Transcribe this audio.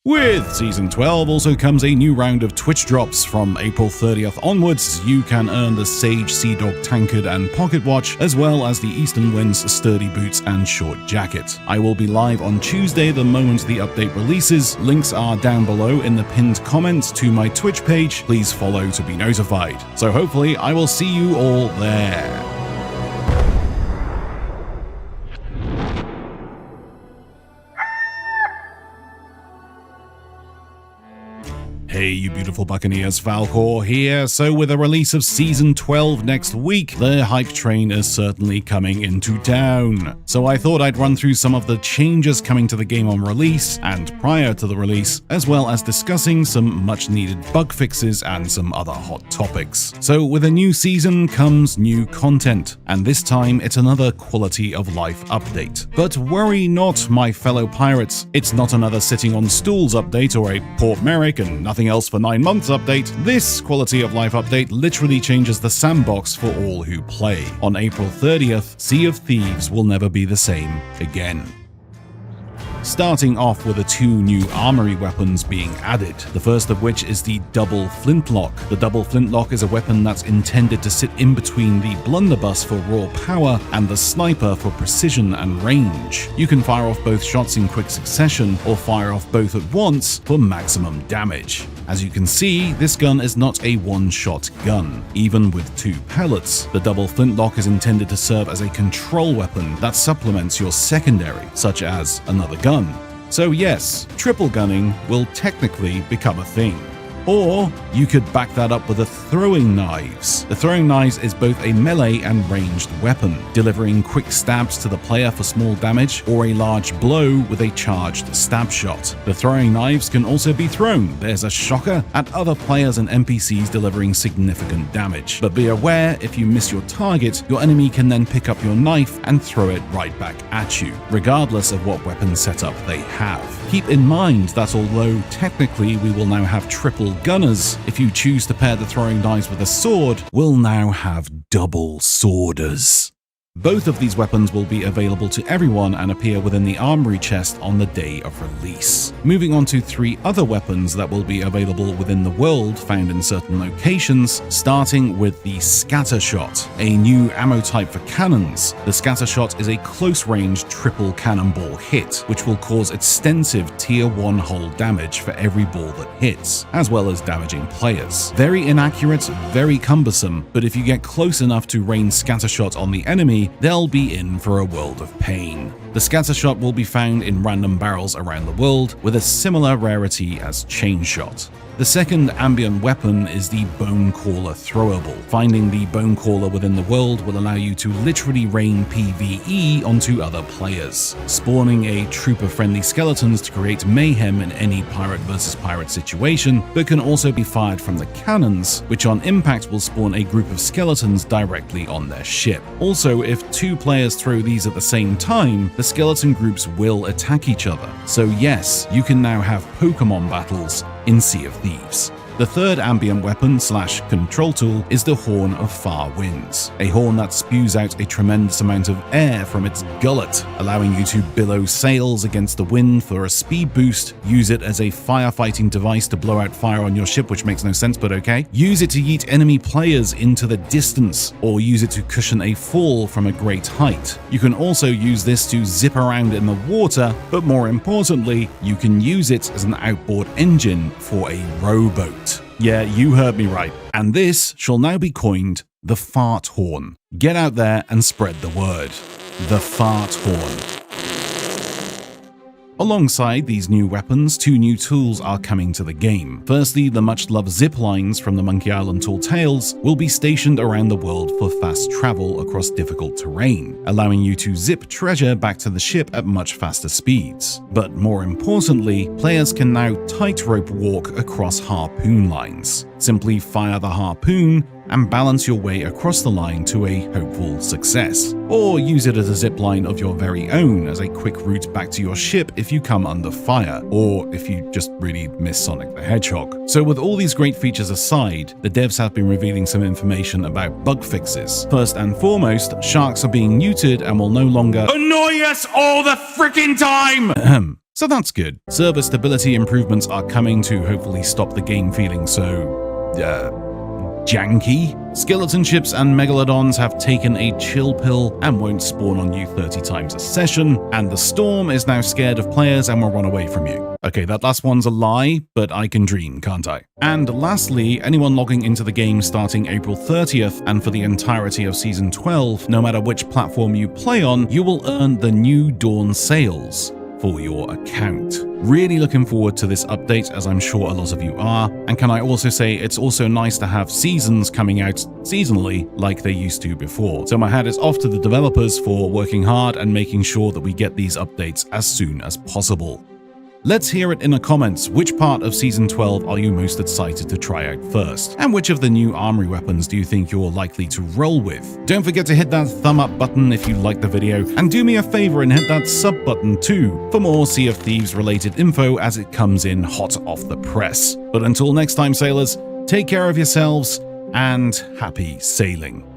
With Season 12 also comes a new round of Twitch drops. From April 30th onwards, you can earn the Sage Sea Dog Tankard and Pocket Watch, as well as the Eastern Winds Sturdy Boots and Short Jacket. I will be live on Tuesday the moment the update releases. Links are down below in the pinned comments to my Twitch page. Please follow to be notified. So hopefully I will see you all there. Hey you beautiful buccaneers, Falcore here. So with the release of Season 12 next week, the hype train is certainly coming into town. So I thought I'd run through some of the changes coming to the game on release and prior to the release, as well as discussing some much needed bug fixes and some other hot topics. So with a new season comes new content, and this time it's another quality of life update. But worry not, my fellow pirates, it's not another sitting on stools update or a Port Merrick and nothing else for 9 months update. This quality of life update literally changes the sandbox for all who play. On April 30th, Sea of Thieves will never be the same again. Starting off with the 2 new armory weapons being added, the first of which is the double flintlock. The double flintlock is a weapon that's intended to sit in between the blunderbuss for raw power and the sniper for precision and range. You can fire off both shots in quick succession or fire off both at once for maximum damage. As you can see, this gun is not a one-shot gun. Even with 2 pellets, the double flintlock is intended to serve as a control weapon that supplements your secondary, such as another gun. So yes, triple gunning will technically become a thing. Or you could back that up with the throwing knives. The throwing knives is both a melee and ranged weapon, delivering quick stabs to the player for small damage or a large blow with a charged stab shot. The throwing knives can also be thrown, there's a shocker, at other players and NPCs, delivering significant damage. But be aware, if you miss your target, your enemy can then pick up your knife and throw it right back at you, regardless of what weapon setup they have. Keep in mind that although technically we will now have triple gunners, if you choose to pair the throwing knives with a sword, we'll now have double sworders. Both of these weapons will be available to everyone and appear within the armory chest on the day of release. Moving on to 3 other weapons that will be available within the world found in certain locations, starting with the scatter shot, a new ammo type for cannons. The scatter shot is a close-range triple cannonball hit, which will cause extensive tier 1 hull damage for every ball that hits, as well as damaging players. Very inaccurate, very cumbersome, but if you get close enough to rain scatter shot on the enemy, they'll be in for a world of pain. The scatter shot will be found in random barrels around the world with a similar rarity as chain shot. The second ambient weapon is the Bone Caller throwable. Finding the Bone Caller within the world will allow you to literally rain PvE onto other players, spawning a troop of friendly skeletons to create mayhem in any pirate versus pirate situation, but can also be fired from the cannons, which on impact will spawn a group of skeletons directly on their ship. Also, if 2 players throw these at the same time, the skeleton groups will attack each other. So yes, you can now have Pokemon battles in Sea of Thieves. The third ambient weapon / control tool is the Horn of Far Winds, a horn that spews out a tremendous amount of air from its gullet, allowing you to billow sails against the wind for a speed boost. Use it as a firefighting device to blow out fire on your ship, which makes no sense, but okay. Use it to yeet enemy players into the distance, or use it to cushion a fall from a great height. You can also use this to zip around in the water, but more importantly, you can use it as an outboard engine for a rowboat. Yeah, you heard me right. And this shall now be coined the Fart Horn. Get out there and spread the word. The Fart Horn. Alongside these new weapons, 2 new tools are coming to the game. Firstly, the much-loved zip lines from the Monkey Island Tall Tales will be stationed around the world for fast travel across difficult terrain, allowing you to zip treasure back to the ship at much faster speeds. But more importantly, players can now tightrope walk across harpoon lines. Simply fire the harpoon and balance your way across the line to a hopeful success. Or use it as a zip line of your very own as a quick route back to your ship if you come under fire, or if you just really miss Sonic the Hedgehog. So with all these great features aside, the devs have been revealing some information about bug fixes. First and foremost, sharks are being neutered and will no longer annoy us all the freaking time! So that's good. Server stability improvements are coming to hopefully stop the game feeling so, janky. Skeleton ships and megalodons have taken a chill pill and won't spawn on you 30 times a session, and the storm is now scared of players and will run away from you. Okay, that last one's a lie, but I can dream, can't I? And lastly, anyone logging into the game starting April 30th and for the entirety of Season 12, no matter which platform you play on, you will earn the new Dawn Sails for your account. Really looking forward to this update, as I'm sure a lot of you are. And can I also say it's also nice to have seasons coming out seasonally like they used to before. So my hat is off to the developers for working hard and making sure that we get these updates as soon as possible. Let's hear it in the comments. Which part of Season 12 are you most excited to try out first? And which of the new armory weapons do you think you're likely to roll with? Don't forget to hit that thumb up button if you liked the video, and do me a favor and hit that sub button too for more Sea of Thieves related info as it comes in hot off the press. But until next time, sailors, take care of yourselves and happy sailing.